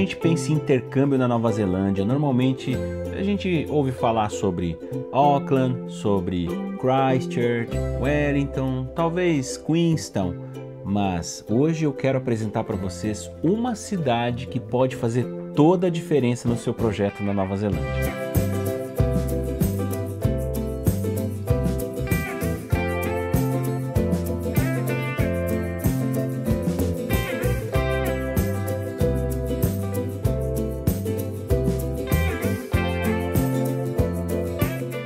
gente pensa em intercâmbio na Nova Zelândia, normalmente a gente ouve falar sobre Auckland, sobre Christchurch, Wellington, talvez Queenstown, mas hoje eu quero apresentar para vocês uma cidade que pode fazer toda a diferença no seu projeto na Nova Zelândia.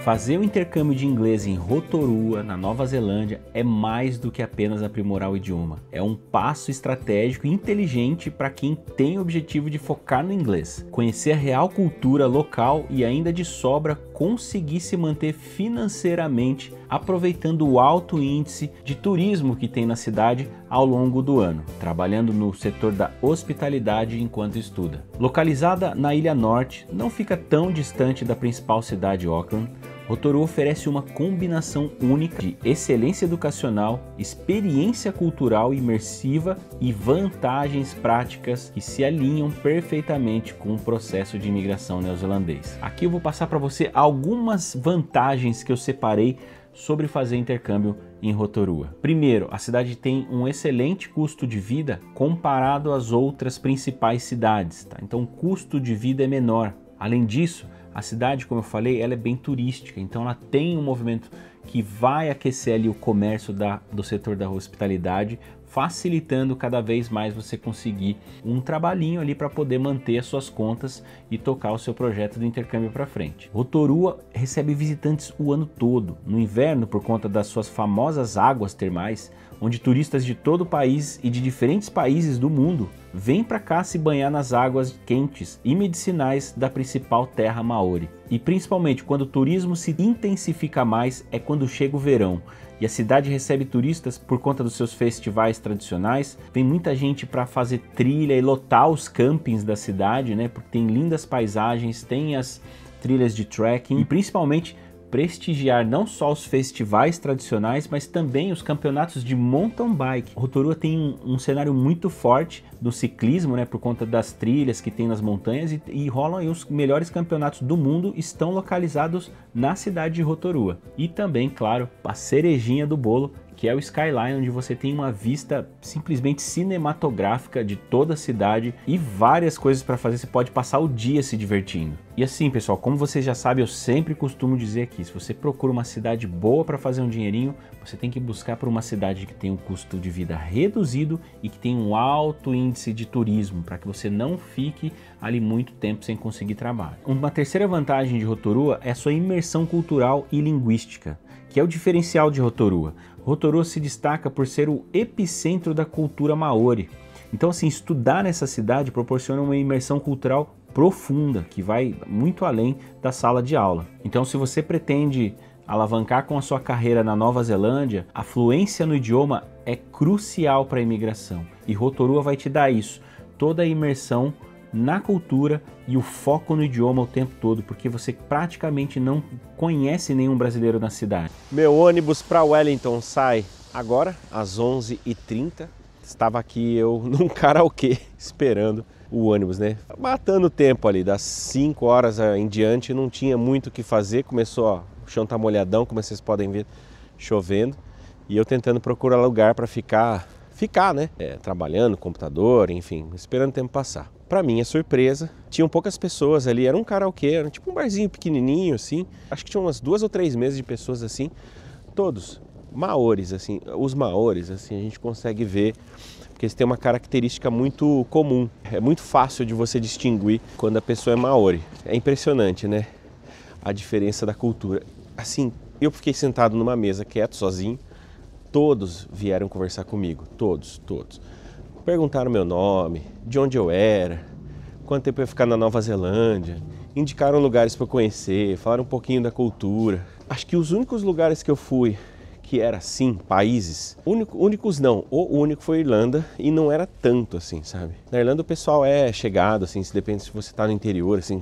Fazer o intercâmbio de inglês em Rotorua, na Nova Zelândia, é mais do que apenas aprimorar o idioma. É um passo estratégico e inteligente para quem tem o objetivo de focar no inglês, conhecer a real cultura local e ainda de sobra conseguir se manter financeiramente, aproveitando o alto índice de turismo que tem na cidade ao longo do ano, trabalhando no setor da hospitalidade enquanto estuda. Localizada na Ilha Norte, não fica tão distante da principal cidade, Auckland, Rotorua oferece uma combinação única de excelência educacional, experiência cultural imersiva e vantagens práticas que se alinham perfeitamente com o processo de imigração neozelandês. Aqui eu vou passar para você algumas vantagens que eu separei sobre fazer intercâmbio em Rotorua. Primeiro, a cidade tem um excelente custo de vida comparado às outras principais cidades, tá? Então o custo de vida é menor. Além disso, a cidade, como eu falei, ela é bem turística, então ela tem um movimento que vai aquecer ali o comércio do setor da hospitalidade, facilitando cada vez mais você conseguir um trabalhinho ali para poder manter as suas contas e tocar o seu projeto do intercâmbio para frente. Rotorua recebe visitantes o ano todo. No inverno, por conta das suas famosas águas termais, onde turistas de todo o país e de diferentes países do mundo vêm para cá se banhar nas águas quentes e medicinais da principal terra maori. E principalmente quando o turismo se intensifica mais é quando chega o verão e a cidade recebe turistas por conta dos seus festivais tradicionais. Vem muita gente para fazer trilha e lotar os campings da cidade, né? Porque tem lindas paisagens, tem as trilhas de trekking e principalmente prestigiar não só os festivais tradicionais, mas também os campeonatos de mountain bike. Rotorua tem um cenário muito forte do ciclismo, né, por conta das trilhas que tem nas montanhas e rolam aí os melhores campeonatos do mundo estão localizados na cidade de Rotorua. E também, claro, a cerejinha do bolo, que é o Skyline, onde você tem uma vista simplesmente cinematográfica de toda a cidade e várias coisas para fazer. Você pode passar o dia se divertindo. E assim, pessoal, como você já sabe, eu sempre costumo dizer aqui, se você procura uma cidade boa para fazer um dinheirinho, você tem que buscar por uma cidade que tem um custo de vida reduzido e que tem um alto índice de turismo, para que você não fique ali muito tempo sem conseguir trabalho. Uma terceira vantagem de Rotorua é a sua imersão cultural e linguística, que é o diferencial de Rotorua. Rotorua se destaca por ser o epicentro da cultura maori. Então, assim, estudar nessa cidade proporciona uma imersão cultural profunda, que vai muito além da sala de aula. Então, se você pretende alavancar com a sua carreira na Nova Zelândia, a fluência no idioma é crucial para a imigração. E Rotorua vai te dar isso, toda a imersão na cultura e o foco no idioma o tempo todo, porque você praticamente não conhece nenhum brasileiro na cidade. Meu ônibus para Wellington sai agora, às 11h30. Estava aqui eu num karaokê esperando o ônibus, né? Matando o tempo ali, das 5 horas em diante, não tinha muito o que fazer. Começou, ó, o chão tá molhadão, como vocês podem ver, chovendo. E eu tentando procurar lugar para ficar, né? Trabalhando, computador, enfim, esperando o tempo passar. Para minha surpresa, tinham poucas pessoas ali, era um karaokê, era tipo um barzinho pequenininho assim. Acho que tinha umas 2 ou 3 mesas de pessoas assim, todos maoris assim. Os maoris assim, a gente consegue ver porque eles têm uma característica muito comum. É muito fácil de você distinguir quando a pessoa é maori. É impressionante, né? A diferença da cultura. Assim, eu fiquei sentado numa mesa quieto, sozinho. Todos vieram conversar comigo, todos. Perguntaram meu nome, de onde eu era, quanto tempo eu ia ficar na Nova Zelândia, indicaram lugares para eu conhecer, falaram um pouquinho da cultura. Acho que os únicos lugares que eu fui que era assim, países, únicos não, o único foi a Irlanda e não era tanto assim, sabe? Na Irlanda o pessoal é chegado, assim, se depende se você tá no interior, assim,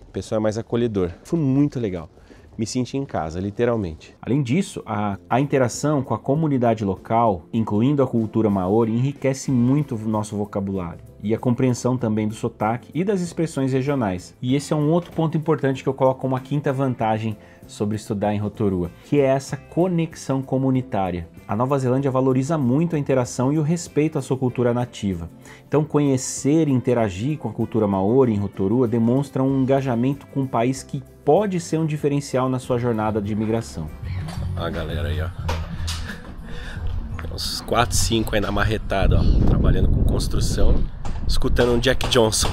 o pessoal é mais acolhedor. Foi muito legal. Me senti em casa, literalmente. Além disso, a interação com a comunidade local, incluindo a cultura maori, enriquece muito o nosso vocabulário. e a compreensão também do sotaque e das expressões regionais. E esse é um outro ponto importante que eu coloco como a quinta vantagem sobre estudar em Rotorua, que é essa conexão comunitária. A Nova Zelândia valoriza muito a interação e o respeito à sua cultura nativa. Então, conhecer e interagir com a cultura maori em Rotorua demonstra um engajamento com um país que pode ser um diferencial na sua jornada de imigração. Olha a galera aí, ó. Uns 4, 5 aí na marretada, ó, trabalhando com construção, escutando um Jack Johnson.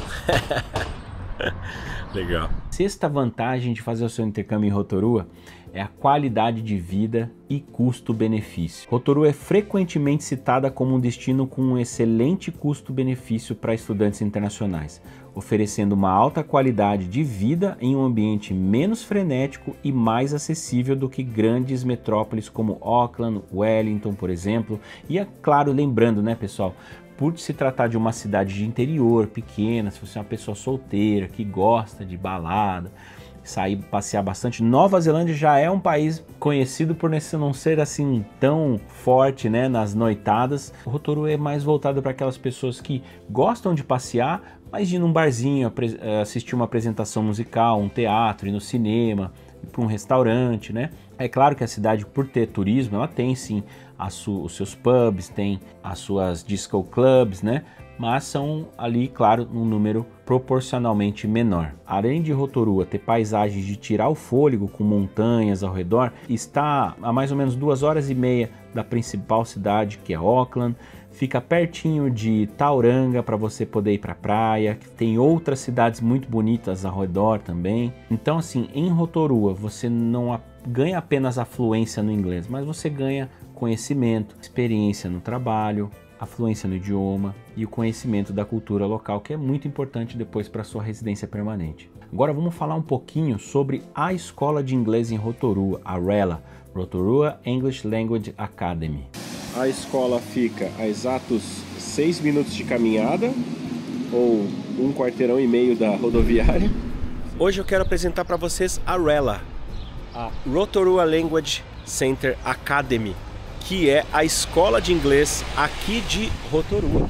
Legal. Sexta vantagem de fazer o seu intercâmbio em Rotorua é a qualidade de vida e custo-benefício. Rotorua é frequentemente citada como um destino com um excelente custo-benefício para estudantes internacionais, oferecendo uma alta qualidade de vida em um ambiente menos frenético e mais acessível do que grandes metrópoles como Auckland, Wellington, por exemplo. E é claro, lembrando, né, pessoal, por se tratar de uma cidade de interior, pequena, se você é uma pessoa solteira, que gosta de balada, sair, passear bastante, Nova Zelândia já é um país conhecido por não ser assim tão forte, né, nas noitadas. O Rotorua é mais voltado para aquelas pessoas que gostam de passear, mas de ir num barzinho, assistir uma apresentação musical, um teatro, ir no cinema, ir para um restaurante, né? É claro que a cidade, por ter turismo, ela tem sim os seus pubs, tem as suas disco clubs, né? Mas são ali, claro, um número proporcionalmente menor. Além de Rotorua ter paisagens de tirar o fôlego com montanhas ao redor, está a mais ou menos 2h30 da principal cidade, que é Auckland. Fica pertinho de Tauranga para você poder ir para a praia. Tem outras cidades muito bonitas ao redor também. Então, assim, em Rotorua você não ganha apenas a fluência no inglês, mas você ganha conhecimento, experiência no trabalho, a fluência no idioma e o conhecimento da cultura local, que é muito importante depois para a sua residência permanente. Agora vamos falar um pouquinho sobre a escola de inglês em Rotorua, a RELA, Rotorua English Language Academy. A escola fica a exatos 6 minutos de caminhada, ou 1 quarteirão e meio da rodoviária. Hoje eu quero apresentar para vocês a RELA, a Rotorua Language Center Academy, que é a escola de inglês aqui de Rotorua.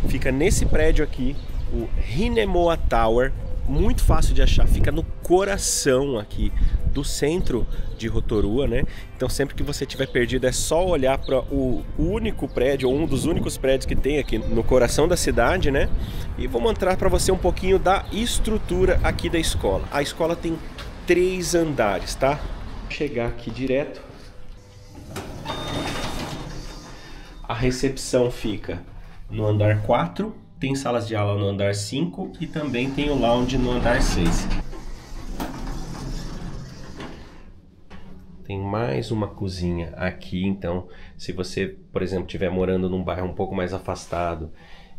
Fica nesse prédio aqui, o Hinemoa Tower, muito fácil de achar, fica no coração aqui do centro de Rotorua, né? Então sempre que você estiver perdido é só olhar para o único prédio, ou um dos únicos prédios que tem aqui no coração da cidade, né? E vou mostrar para você um pouquinho da estrutura aqui da escola. A escola tem 3 andares, tá? Vou chegar aqui direto. A recepção fica no andar 4, tem salas de aula no andar 5 e também tem o lounge no andar 6. Tem mais uma cozinha aqui, então se você, por exemplo, estiver morando num bairro um pouco mais afastado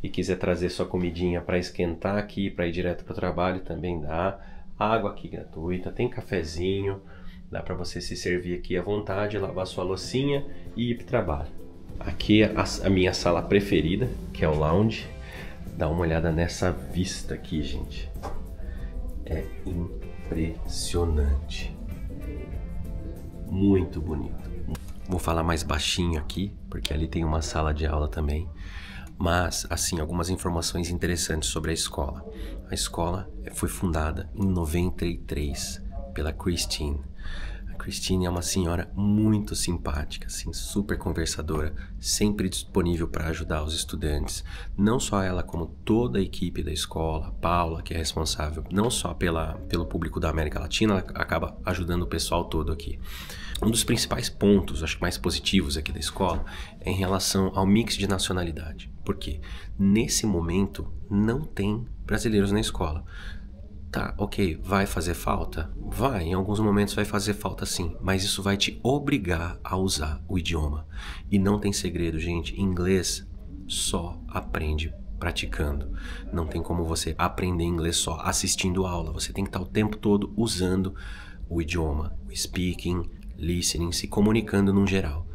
e quiser trazer sua comidinha para esquentar aqui, para ir direto para o trabalho, também dá. Água aqui gratuita, tem cafezinho, dá para você se servir aqui à vontade, lavar sua loucinha e ir para o trabalho. Aqui é a minha sala preferida, que é o lounge. Dá uma olhada nessa vista aqui, gente. É impressionante. Muito bonito. Vou falar mais baixinho aqui, porque ali tem uma sala de aula também. Mas, assim, algumas informações interessantes sobre a escola. A escola foi fundada em 93 pela Christine. Christine é uma senhora muito simpática, assim, super conversadora, sempre disponível para ajudar os estudantes. Não só ela, como toda a equipe da escola, a Paula, que é responsável não só pelo público da América Latina, ela acaba ajudando o pessoal todo aqui. Um dos principais pontos, acho que mais positivos aqui da escola, é em relação ao mix de nacionalidade. Por quê? Nesse momento, não tem brasileiros na escola. Tá, ok, vai fazer falta? Vai, em alguns momentos vai fazer falta sim, mas isso vai te obrigar a usar o idioma. E não tem segredo, gente, inglês só aprende praticando. Não tem como você aprender inglês só assistindo aula, você tem que estar o tempo todo usando o idioma, o speaking, listening, se comunicando no geral.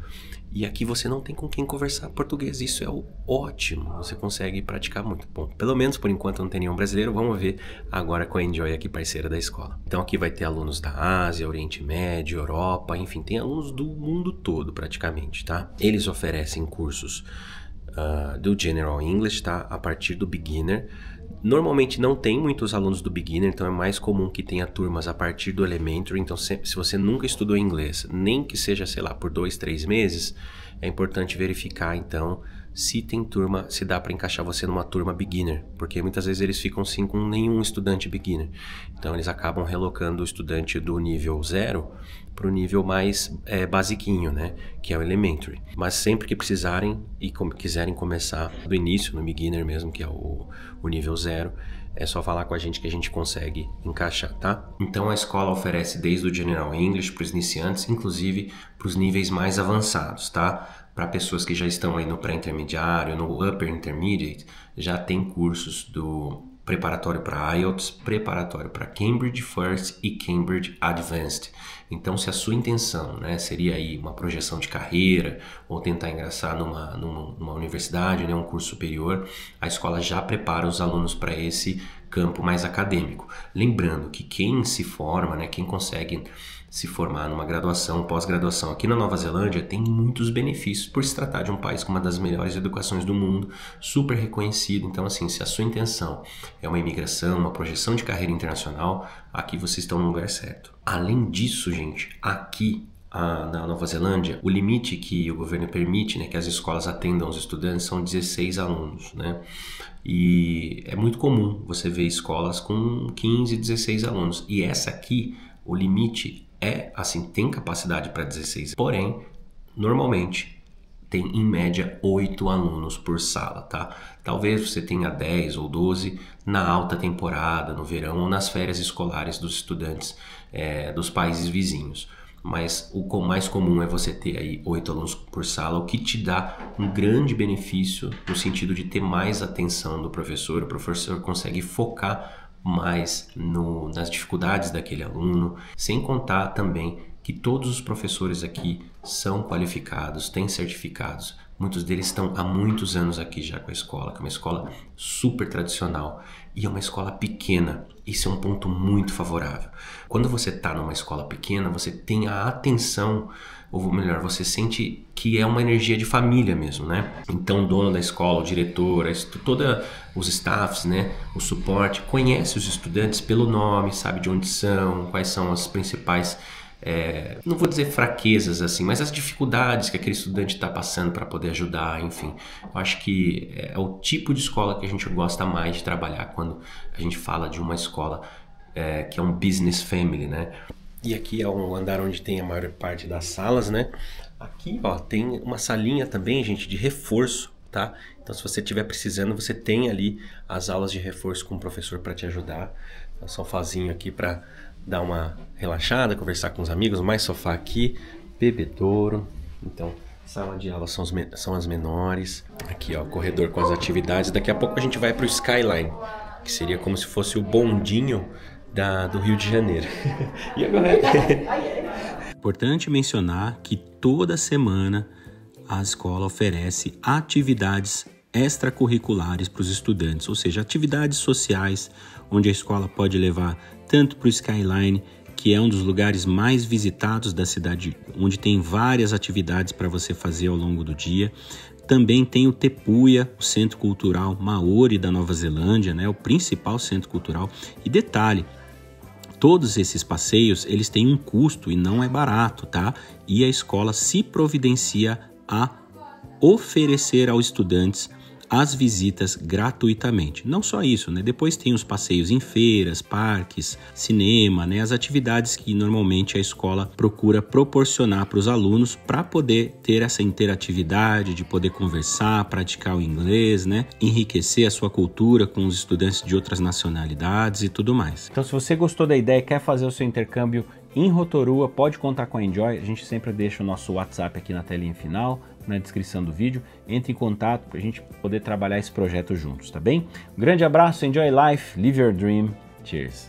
E aqui você não tem com quem conversar português, isso é ótimo, você consegue praticar muito. Bom, pelo menos por enquanto não tem nenhum brasileiro, vamos ver agora com a Enjoy aqui, parceira da escola. Então aqui vai ter alunos da Ásia, Oriente Médio, Europa, enfim, tem alunos do mundo todo praticamente, tá? Eles oferecem cursos do General English, tá? A partir do Beginner. Normalmente não tem muitos alunos do Beginner, então é mais comum que tenha turmas a partir do Elementary. Então, se você nunca estudou inglês, nem que seja, sei lá, por 2, 3 meses, é importante verificar, então, se tem turma, se dá para encaixar você numa turma Beginner, porque muitas vezes eles ficam sim com nenhum estudante Beginner. Então, eles acabam relocando o estudante do nível 0 para o nível mais basiquinho, né, que é o Elementary. Mas sempre que precisarem e quiserem começar do início, no Beginner mesmo, que é o nível 0, é só falar com a gente que a gente consegue encaixar, tá? Então a escola oferece desde o General English para os iniciantes, inclusive para os níveis mais avançados, tá? Para pessoas que já estão aí no pré-intermediário, no upper intermediate, já tem cursos do preparatório para IELTS, preparatório para Cambridge First e Cambridge Advanced. Então, se a sua intenção, né, seria aí uma projeção de carreira ou tentar ingressar numa universidade, né, um curso superior, a escola já prepara os alunos para esse campo mais acadêmico. Lembrando que quem se forma, né, quem consegue se formar numa graduação, pós-graduação aqui na Nova Zelândia tem muitos benefícios por se tratar de um país com uma das melhores educações do mundo, super reconhecido. Então, assim, se a sua intenção é uma imigração, uma projeção de carreira internacional, aqui vocês estão no lugar certo. Além disso, gente, aqui na Nova Zelândia, o limite que o governo permite, né, que as escolas atendam os estudantes são 16 alunos, né? E é muito comum você ver escolas com 15, 16 alunos. E essa aqui, o limite tem capacidade para 16, porém, normalmente tem em média 8 alunos por sala, tá? Talvez você tenha 10 ou 12 na alta temporada, no verão ou nas férias escolares dos estudantes dos países vizinhos. Mas o mais comum é você ter aí 8 alunos por sala, o que te dá um grande benefício no sentido de ter mais atenção do professor. O professor consegue focar mais nas dificuldades daquele aluno, sem contar também que todos os professores aqui são qualificados, têm certificados. Muitos deles estão há muitos anos aqui já com a escola, que é uma escola super tradicional e é uma escola pequena. Isso é um ponto muito favorável. Quando você está numa escola pequena, você tem a atenção, ou melhor, você sente que é uma energia de família mesmo, né? Então o dono da escola, o diretor, todos os staffs, né, o suporte, conhece os estudantes pelo nome, sabe de onde são, quais são as principais, não vou dizer fraquezas assim, mas as dificuldades que aquele estudante está passando para poder ajudar, enfim. Eu acho que é o tipo de escola que a gente gosta mais de trabalhar quando a gente fala de uma escola que é um business family, né? E aqui é um andar onde tem a maior parte das salas, né? Aqui, ó, tem uma salinha também, gente, de reforço, tá? Então, se você estiver precisando, você tem ali as aulas de reforço com o professor para te ajudar. É um sofazinho aqui para dar uma relaxada, conversar com os amigos. Mais sofá aqui, bebedouro. Então, sala de aula são as menores. Aqui, ó, corredor com as atividades. Daqui a pouco a gente vai para o Skyline, que seria como se fosse o bondinho do Rio de Janeiro. E agora? Importante mencionar que toda semana a escola oferece atividades extracurriculares para os estudantes, ou seja, atividades sociais, onde a escola pode levar tanto para o Skyline, que é um dos lugares mais visitados da cidade, onde tem várias atividades para você fazer ao longo do dia. Também tem o Te Puia, o Centro Cultural Maori da Nova Zelândia, né, o principal centro cultural. E detalhe, todos esses passeios, eles têm um custo e não é barato, tá? E a escola se providencia a oferecer aos estudantes as visitas gratuitamente. Não só isso, né? Depois tem os passeios em feiras, parques, cinema, né? As atividades que normalmente a escola procura proporcionar para os alunos para poder ter essa interatividade, de poder conversar, praticar o inglês, né? Enriquecer a sua cultura com os estudantes de outras nacionalidades e tudo mais. Então, se você gostou da ideia e quer fazer o seu intercâmbio em Rotorua, pode contar com a Enjoy. A gente sempre deixa o nosso WhatsApp aqui na telinha final, na descrição do vídeo. Entre em contato para a gente poder trabalhar esse projeto juntos, tá bem? Um grande abraço, enjoy life, live your dream. Cheers!